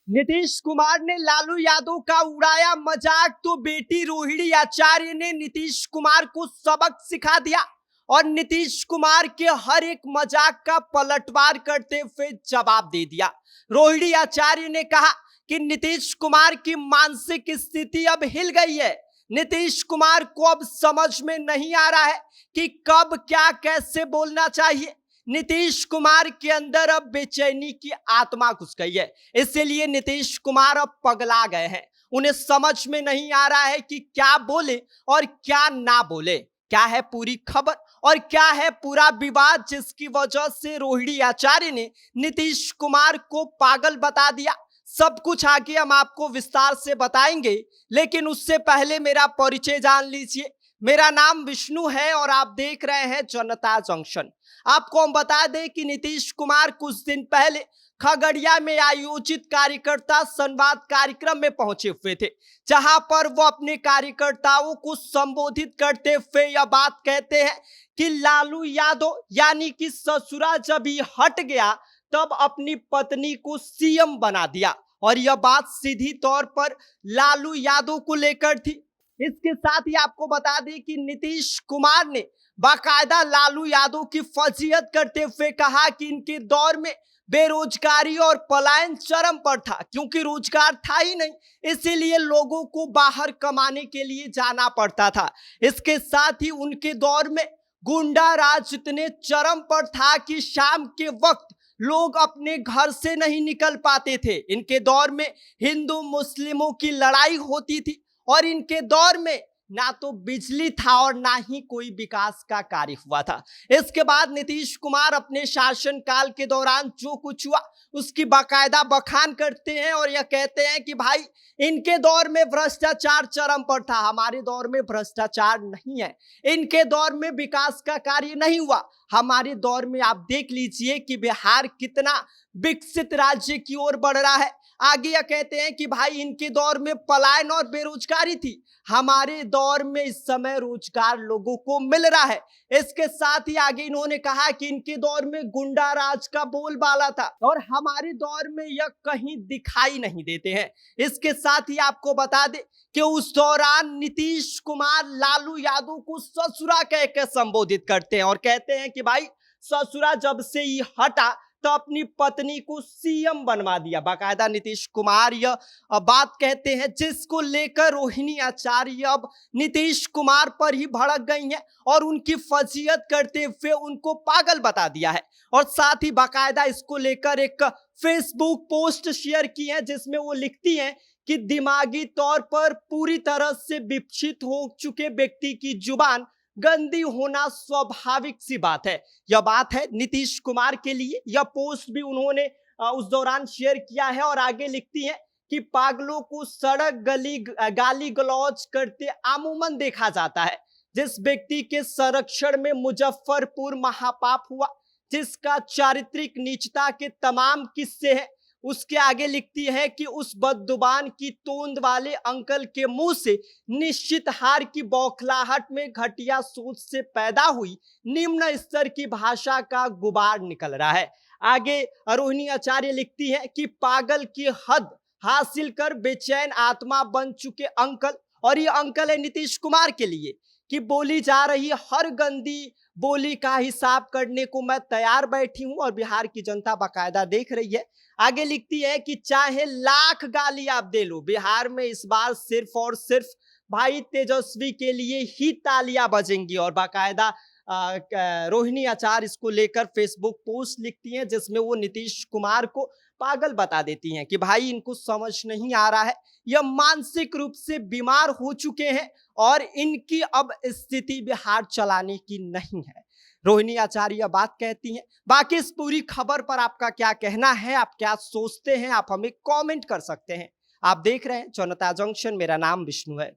नीतीश कुमार ने लालू यादव का उड़ाया मजाक तो बेटी रोहिणी आचार्य ने नीतीश कुमार को सबक सिखा दिया और नीतीश कुमार के हर एक मजाक का पलटवार करते हुए जवाब दे दिया। रोहिणी आचार्य ने कहा कि नीतीश कुमार की मानसिक स्थिति अब हिल गई है। नीतीश कुमार को अब समझ में नहीं आ रहा है कि कब क्या कैसे बोलना चाहिए। नीतीश कुमार के अंदर अब बेचैनी की आत्मा घुस गई है, इसीलिए नीतीश कुमार अब पगला गए हैं। उन्हें समझ में नहीं आ रहा है कि क्या बोले और क्या ना बोले। क्या है पूरी खबर और क्या है पूरा विवाद जिसकी वजह से रोहिणी आचार्य ने नीतीश कुमार को पागल बता दिया। सब कुछ आगे हम आपको विस्तार से बताएंगे, लेकिन उससे पहले मेरा परिचय जान लीजिए। मेरा नाम विष्णु है और आप देख रहे हैं जनता जंक्शन। आपको हम बता दें कि नीतीश कुमार कुछ दिन पहले खगड़िया में आयोजित कार्यकर्ता संवाद कार्यक्रम में पहुंचे हुए थे, जहां पर वो अपने कार्यकर्ताओं को संबोधित करते हुए यह बात कहते हैं कि लालू यादव यानी कि ससुरा जब ही हट गया तब अपनी पत्नी को सीएम बना दिया। और यह बात सीधी तौर पर लालू यादव को लेकर थी। इसके साथ ही आपको बता दें कि नीतीश कुमार ने बाकायदा लालू यादव की फजीहत करते हुए कहा कि इनके दौर में बेरोजगारी और पलायन चरम पर था, क्योंकि रोजगार था ही नहीं, इसीलिए लोगों को बाहर कमाने के लिए जाना पड़ता था। इसके साथ ही उनके दौर में गुंडा राज इतने चरम पर था कि शाम के वक्त लोग अपने घर से नहीं निकल पाते थे। इनके दौर में हिंदू मुस्लिमों की लड़ाई होती थी और इनके दौर में ना तो बिजली था और ना ही कोई विकास का कार्य हुआ था। इसके बाद नीतीश कुमार अपने शासनकाल के दौरान जो कुछ हुआ उसकी बाकायदा बखान करते हैं और यह कहते हैं कि भाई इनके दौर में भ्रष्टाचार चरम पर था, हमारे दौर में भ्रष्टाचार नहीं है। इनके दौर में विकास का कार्य नहीं हुआ, हमारे दौर में आप देख लीजिए कि बिहार कितना विकसित राज्य की ओर बढ़ रहा है। आगे यह कहते हैं कि भाई इनके दौर में पलायन और बेरोजगारी थी, हमारे दौर में इस समय रोजगार लोगों को मिल रहा है। इसके साथ ही आगे इन्होंने कहा कि इनके दौर में गुंडा राज का बोलबाला था और हमारे दौर में यह कहीं दिखाई नहीं देते हैं। इसके साथ ही आपको बता दें कि उस दौरान नीतीश कुमार लालू यादव को ससुरा कह के संबोधित करते हैं और कहते हैं कि भाई ससुरा जब से ही हटा तो अपनी पत्नी को सीएम बनवा दिया। बाकायदा नीतीश कुमार यह बात कहते हैं, जिसको लेकर रोहिणी आचार्य अब नीतीश कुमार पर ही भड़क गई हैं और उनकी फजीहत करते हुए उनको पागल बता दिया है। और साथ ही बाकायदा इसको लेकर एक फेसबुक पोस्ट शेयर की है, जिसमें वो लिखती हैं कि दिमागी तौर पर पूरी तरह से विकसित हो चुके व्यक्ति की जुबान गंदी होना स्वाभाविक सी बात है। यह बात है नीतीश कुमार के लिए। यह पोस्ट भी उन्होंने उस दौरान शेयर किया है और आगे लिखती है कि पागलों को सड़क गली गाली गलौज करते आमूमन देखा जाता है। जिस व्यक्ति के संरक्षण में मुजफ्फरपुर महापाप हुआ, जिसका चारित्रिक नीचता के तमाम किस्से हैं, उसके आगे लिखती है कि उस बदजुबान की तोंद वाले अंकल के मुंह से निश्चित हार की बौखलाहट में घटिया सोच से पैदा हुई निम्न स्तर की भाषा का गुबार निकल रहा है। आगे रोहिणी आचार्य लिखती है कि पागल की हद हासिल कर बेचैन आत्मा बन चुके अंकल, और ये अंकल है नीतीश कुमार के लिए, कि बोली जा रही हर गंदी बोली का हिसाब करने को मैं तैयार बैठी हूं और बिहार की जनता बाकायदा देख रही है। आगे लिखती है कि चाहे लाख गाली आप दे लो, बिहार में इस बार सिर्फ और सिर्फ भाई तेजस्वी के लिए ही तालियां बजेंगी। और बाकायदा रोहिणी आचार्य इसको लेकर फेसबुक पोस्ट लिखती हैं, जिसमें वो नीतीश कुमार को पागल बता देती हैं कि भाई इनको समझ नहीं आ रहा है, यह मानसिक रूप से बीमार हो चुके हैं और इनकी अब स्थिति बिहार चलाने की नहीं है। रोहिणी आचार्य बात कहती हैं। बाकी इस पूरी खबर पर आपका क्या कहना है, आप क्या सोचते हैं, आप हमें कमेंट कर सकते हैं। आप देख रहे हैं जनता जंक्शन, मेरा नाम विष्णु है।